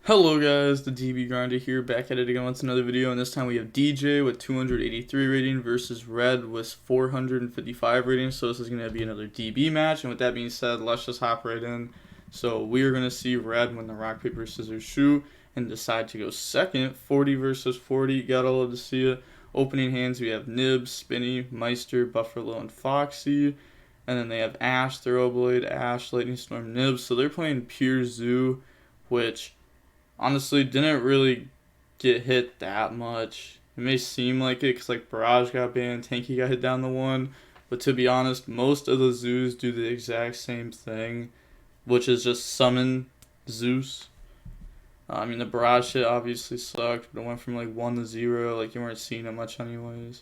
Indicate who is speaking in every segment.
Speaker 1: Hello guys, the DB Grinder here, back at it again with another video, and this time we have DJ with 283 rating versus Red with 455 rating, so this is going to be another DB match, and with that being said, let's just hop right in. So we are going to see Red win the rock, paper, scissors, shoot, and decide to go second, 40 versus 40, gotta love to see it. Opening hands, we have Nib, Spinny, Meister, Buffalo, and Foxy, and then they have Ash, Thoroughblade, Ash, Lightning Storm, Nib, so they're playing pure Zoo, which honestly didn't really get hit that much. It may seem like it because like Barrage got banned, Tanky got hit down the one, but to be honest, most of the Zoos do the exact same thing, which is just summon Zeus. I mean, the Barrage hit obviously sucked, but it went from like 1 to 0, like you weren't seeing it much anyways.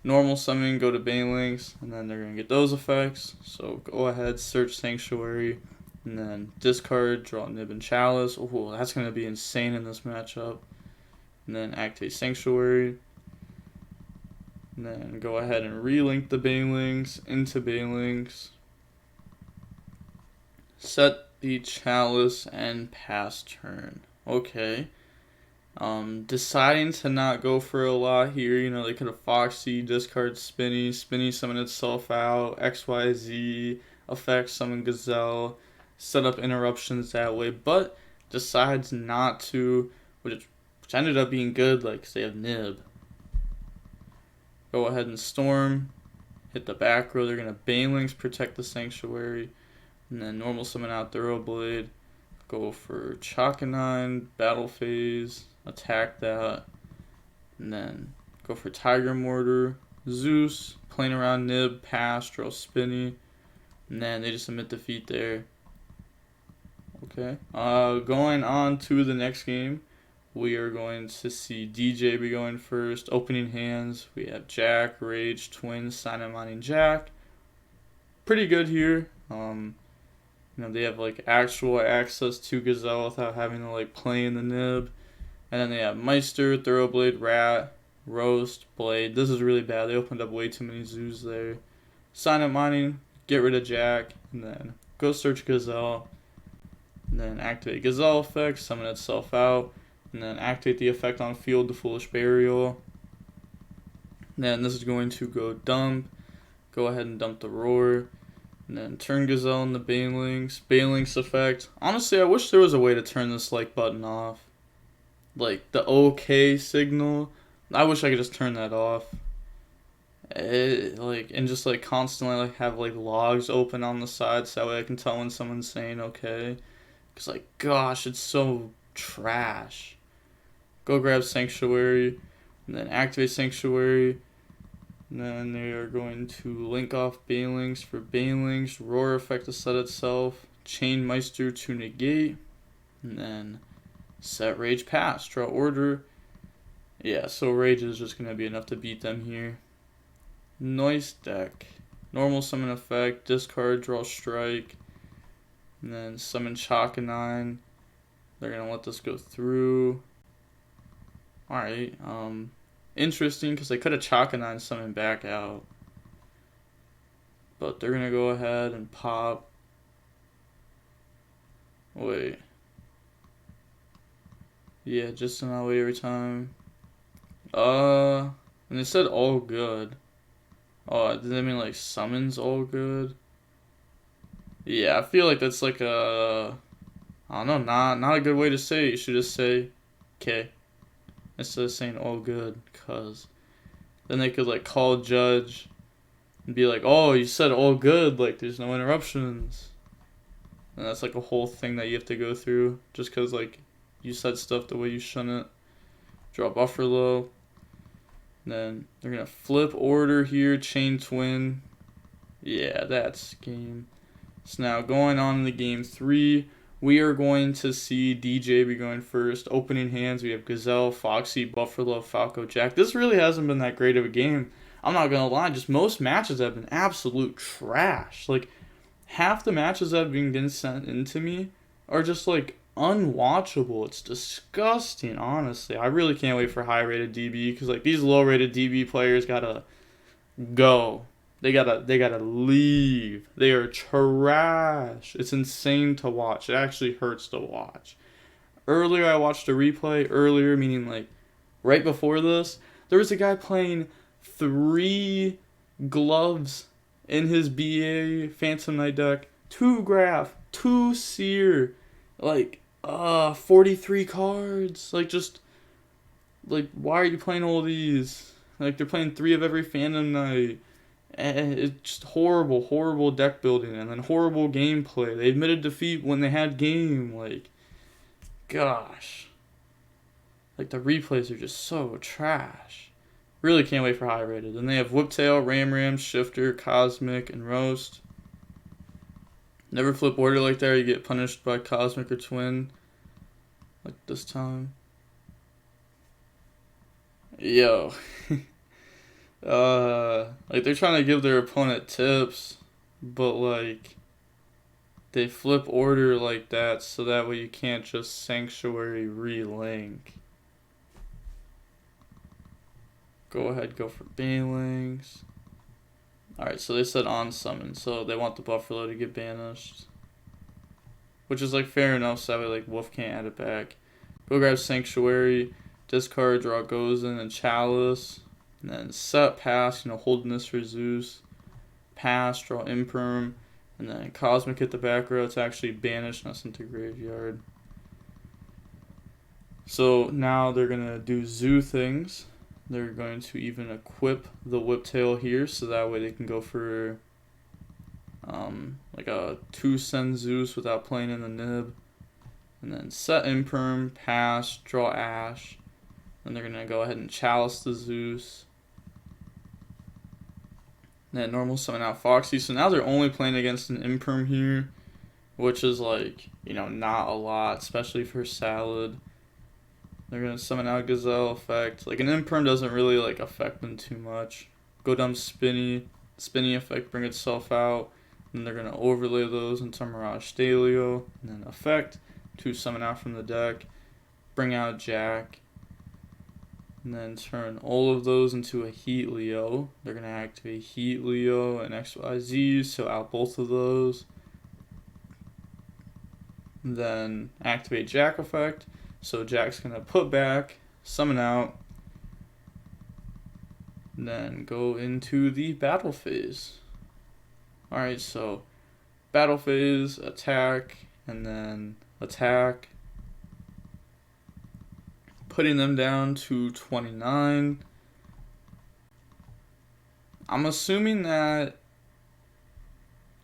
Speaker 1: Normal summon, go to Banelings, and then they're going to get those effects, so go ahead, search Sanctuary, and then discard, draw Nib and Chalice. Oh, that's going to be insane in this matchup. And then activate Sanctuary. And then go ahead and relink the Banelings into Banelings. Set the Chalice and pass turn. Okay. Deciding to not go for a lot here. You know, they could have Foxy, discard Spinny, Spinny summon itself out, XYZ, effect summon Gazelle, set up interruptions that way, but decides not to, which ended up being good, like, 'cause they have Nib. Go ahead and Storm, hit the back row, they're going to Banelings, protect the Sanctuary, and then normal summon out Thoroughblade, go for Chakanine, Battle Phase, attack that, and then go for Tiger Mortar, Zeus, playing around Nib, pass, draw Spinny, and then they just submit defeat there. Okay, going on to the next game, we are going to see DJ be going first. Opening hands, we have Jack, Rage, Twin, Salamangreat, Jack. Pretty good here. You know, they have like actual access to Gazelle without having to like play in the Nib. And then they have Meister, Thoroughblade, Rat, Roast, Blade. This is really bad. They opened up way too many Zoos there. Salamangreat, get rid of Jack, and then go search Gazelle. And then activate Gazelle effect, summon itself out, and then activate the effect on field, the Foolish Burial. And then this is going to go dump. Go ahead and dump the Roar. And then turn Gazelle in the Banelings. Banelings effect. Honestly, I wish there was a way to turn this like button off. Like the OK signal. I wish I could just turn that off. And just like constantly like have like logs open on the side so that way I can tell when someone's saying okay. Because, like, gosh, it's so trash. Go grab Sanctuary, and then activate Sanctuary. And then they are going to link off Banelings for Banelings. Roar effect to set itself. Chain Meister to negate. And then set Rage pass. Draw order. Yeah, so Rage is just going to be enough to beat them here. Nice deck. Normal summon effect. Discard, draw strike. And then summon Chakanine. They're going to let this go through. Alright. Interesting because they could have Chakanine summoned back out. But they're going to go ahead and pop. Wait. Yeah, just in that way every time. And they said all good. Oh, does that mean like summons all good? Yeah, I feel like that's like a, I don't know, not a good way to say it. You should just say, okay, instead of saying all good, cause then they could like call judge and be like, oh, you said all good, like there's no interruptions, and that's like a whole thing that you have to go through just cause like you said stuff the way you shouldn't. Draw buffer low, then they're gonna flip order here, chain twin. Yeah, that's game. So now going on to game 3, we are going to see DJ be going first. Opening hands, we have Gazelle, Foxy, Buffalo, Falco, Jack. This really hasn't been that great of a game. I'm not going to lie, just most matches have been absolute trash. Like, half the matches that have been getting sent into me are just, like, unwatchable. It's disgusting, honestly. I really can't wait for high-rated DB because, like, these low-rated DB players gotta go. They gotta leave. They are trash. It's insane to watch. It actually hurts to watch. Earlier, I watched a replay. Earlier, meaning like right before this, there was a guy playing 3 gloves in his BA Phantom Knight deck. 2 graph, 2 seer, like 43 cards. Like, just like, why are you playing all these? Like, they're playing 3 of every Phantom Knight. And it's just horrible deck building, and then horrible gameplay. They admitted defeat when they had game. Like, gosh. Like, the replays are just so trash. Really can't wait for high rated. Then they have Whiptail, Ram, Shifter, Cosmic, and Roast. Never flip order like that, or you get punished by Cosmic or Twin. Like this time. Yo. Like, they're trying to give their opponent tips, but like, they flip order like that so that way you can't just Sanctuary relink. Go ahead, go for Banelings. Alright, so they said on summon, so they want the Buffalo to get banished. Which is like fair enough, so that way like Wolf can't add it back. Go grab Sanctuary, discard, draw Gozen and Chalice. And then set, pass, holding this for Zeus. Pass, draw Imperm. And then Cosmic hit the back row to actually banish us into graveyard. So now they're going to do Zoo things. They're going to even equip the Whiptail here, so that way they can go for like a 2-send Zeus without playing in the nib. And then set Imperm, pass, draw Ash. Then they're going to go ahead and Chalice the Zeus. And then normal summon out Foxy. So now they're only playing against an Imperm here, which is like, not a lot, especially for Salad. They're going to summon out Gazelle effect. Like, an Imperm doesn't really like affect them too much. Go dump Spinny. Spinny effect bring itself out. And they're going to overlay those into Mirage Stalio. And then effect to summon out from the deck. Bring out Jack. And then turn all of those into a Heat Leo. They're going to activate Heat Leo and XYZ, so out both of those. And then activate Jack effect. So Jack's going to put back, summon out, and then go into the battle phase. Alright, so battle phase, attack, and then attack. Putting them down to 29. I'm assuming that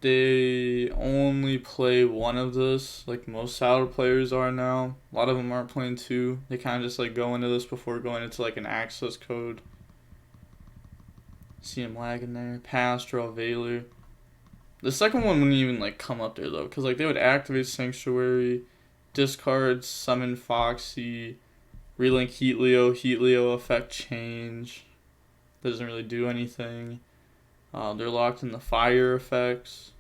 Speaker 1: they only play one of this, like most Salad players are now. A lot of them aren't playing 2. They kind of just like go into this before going into like an access code. See him lagging there. Pass, draw Veiler. The second one wouldn't even like come up there though, because like they would activate Sanctuary, discard, summon Foxy, relink Heat Leo effect change. That doesn't really do anything. They're locked in the fire effects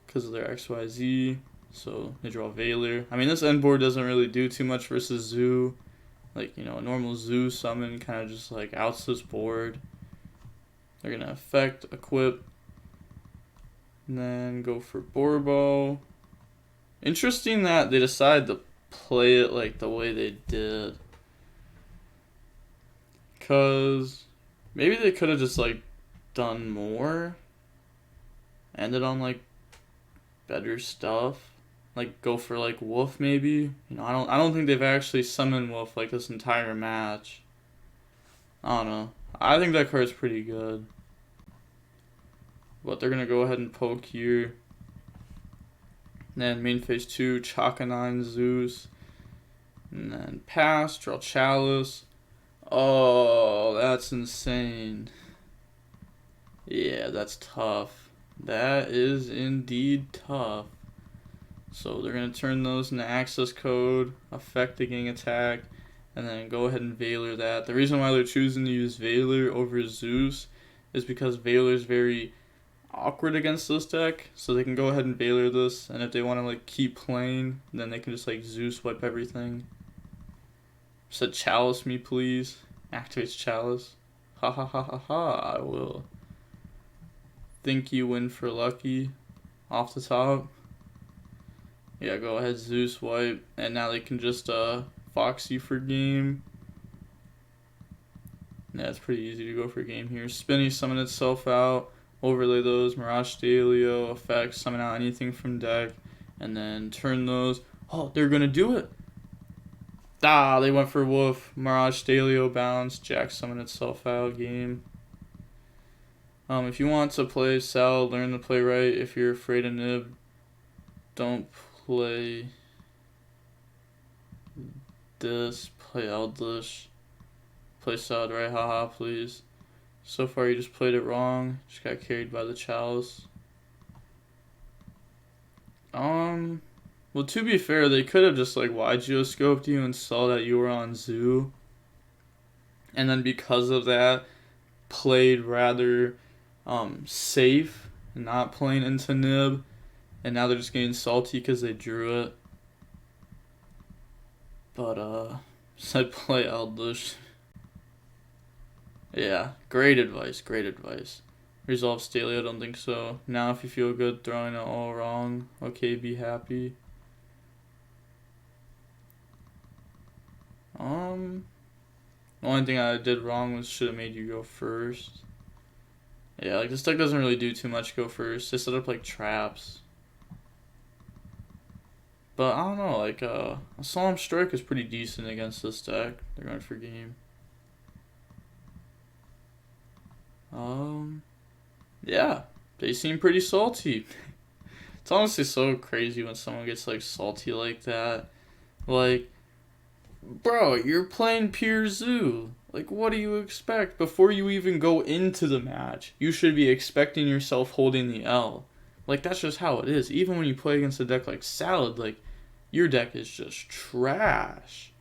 Speaker 1: because of their XYZ. So they draw Veiler. I mean, this end board doesn't really do too much versus Zoo. Like, a normal Zoo summon kind of just like outs this board. They're going to effect, equip, and then go for Borbo. Interesting that they decided to play it like the way they did. Because maybe they could have just like done more, ended on like better stuff, like go for like Wolf maybe. I don't think they've actually summoned Wolf like this entire match. I don't know. I think that card's pretty good, but they're gonna go ahead and poke here. And then main phase 2, Chaka 9 Zeus, and then pass, draw Chalice. Oh, that's insane. Yeah, that's tough. That is indeed tough. So they're going to turn those into access code, affect the gang attack, and then go ahead and Veiler that. The reason why they're choosing to use Veiler over Zeus is because Veiler is very awkward against this deck. So they can go ahead and Veiler this, and if they want to like keep playing, then they can just like Zeus wipe everything. Said Chalice me please. Activates Chalice. Ha ha ha ha ha, I will. Think you win for lucky. Off the top. Yeah, go ahead, Zeus wipe, and now they can just Foxy for game. Yeah, it's pretty easy to go for game here. Spinny summon itself out, overlay those, Mirage Stalio, effects, summon out anything from deck, and then turn those. Oh, they're gonna do it! Ah, they went for Wolf, Mirage Stalio bounce, Jack summon itself out, game. If you want to play Sal, learn to play right. If you're afraid of Nib, don't play this, play Eldritch. Play Sal right, haha, please. So far you just played it wrong. Just got carried by the Chalice. Well, to be fair, they could have just like YuGiOh scoped you and saw that you were on Zoo. And then because of that, played rather safe, not playing into Nib, and now they're just getting salty because they drew it. But said play Eldritch. Yeah, great advice, great advice. Resolve Stalio, I don't think so. Now if you feel good throwing it all wrong, okay, be happy. The only thing I did wrong was should have made you go first. Yeah, like this deck doesn't really do too much go first. They set up like traps. But I don't know, like a Solemn Strike is pretty decent against this deck. They're going for game. Yeah, they seem pretty salty. It's honestly so crazy when someone gets like salty like that. Like, bro, you're playing pure Zoo. Like, what do you expect? Before you even go into the match, you should be expecting yourself holding the L. Like, that's just how it is. Even when you play against a deck like Salad, like, your deck is just trash.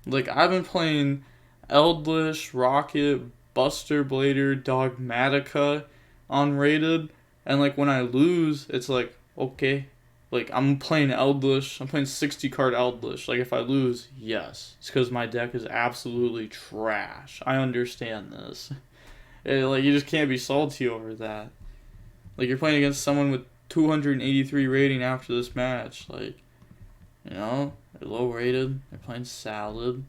Speaker 1: Like, I've been playing Eldritch, Rocket, Buster Blader, Dogmatica unrated, and like when I lose, it's like, okay, like I'm playing Eldritch, I'm playing 60 card Eldritch. Like if I lose, yes, it's because my deck is absolutely trash. I understand this. Like you just can't be salty over that. Like you're playing against someone with 283 rating after this match. Like, you know, they're low rated. They're playing Salad.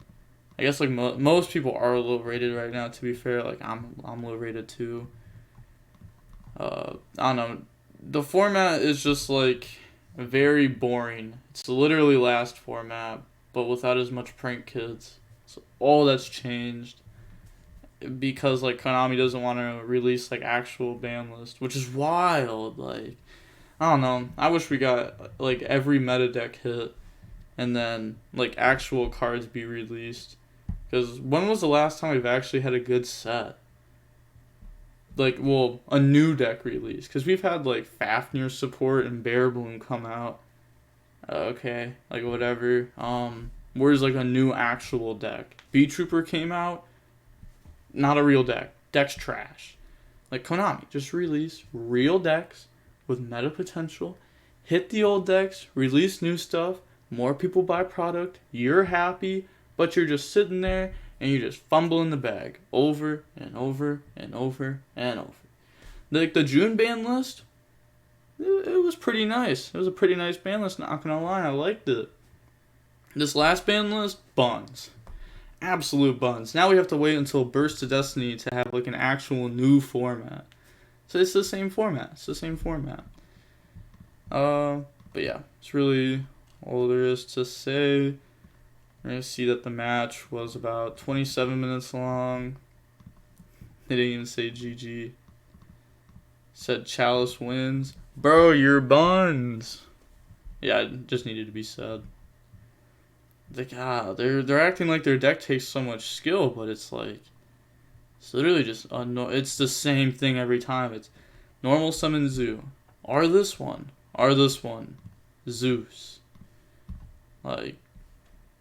Speaker 1: I guess like most people are low rated right now. To be fair, like I'm low rated too. I don't know. The format is just like very boring. It's literally last format, but without as much prank kids. So all that's changed because like Konami doesn't want to release like actual ban list, which is wild. Like I don't know. I wish we got like every meta deck hit, and then like actual cards be released. Because when was the last time we've actually had a good set? Like, well, a new deck release. Because we've had, like, Fafnir support and Bear Bloom come out. Okay, like, whatever. Where's, like, a new actual deck? B-Trooper came out. Not a real deck. Deck's trash. Like, Konami, just release real decks with meta potential. Hit the old decks. Release new stuff. More people buy product. You're happy. But you're just sitting there and you're just fumbling the bag over and over and over and over. Like the June ban list, it was pretty nice. It was a pretty nice ban list, not gonna lie. I liked it. This last ban list, buns. Absolute buns. Now we have to wait until Burst of Destiny to have like an actual new format. So it's the same format. It's the same format. But yeah, it's really all there is to say. We're going to see that the match was about 27 minutes long. They didn't even say GG. Said Chalice wins. Bro, you're buns. Yeah, it just needed to be said. Like, they're acting like their deck takes so much skill, but it's like, it's literally just, it's the same thing every time. It's normal summon Zoo. Or this one. Zeus. Like,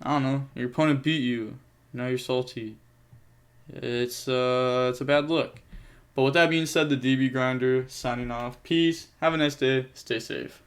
Speaker 1: I don't know. Your opponent beat you. Now you're salty. It's a bad look. But with that being said, the DB Grinder signing off. Peace. Have a nice day. Stay safe.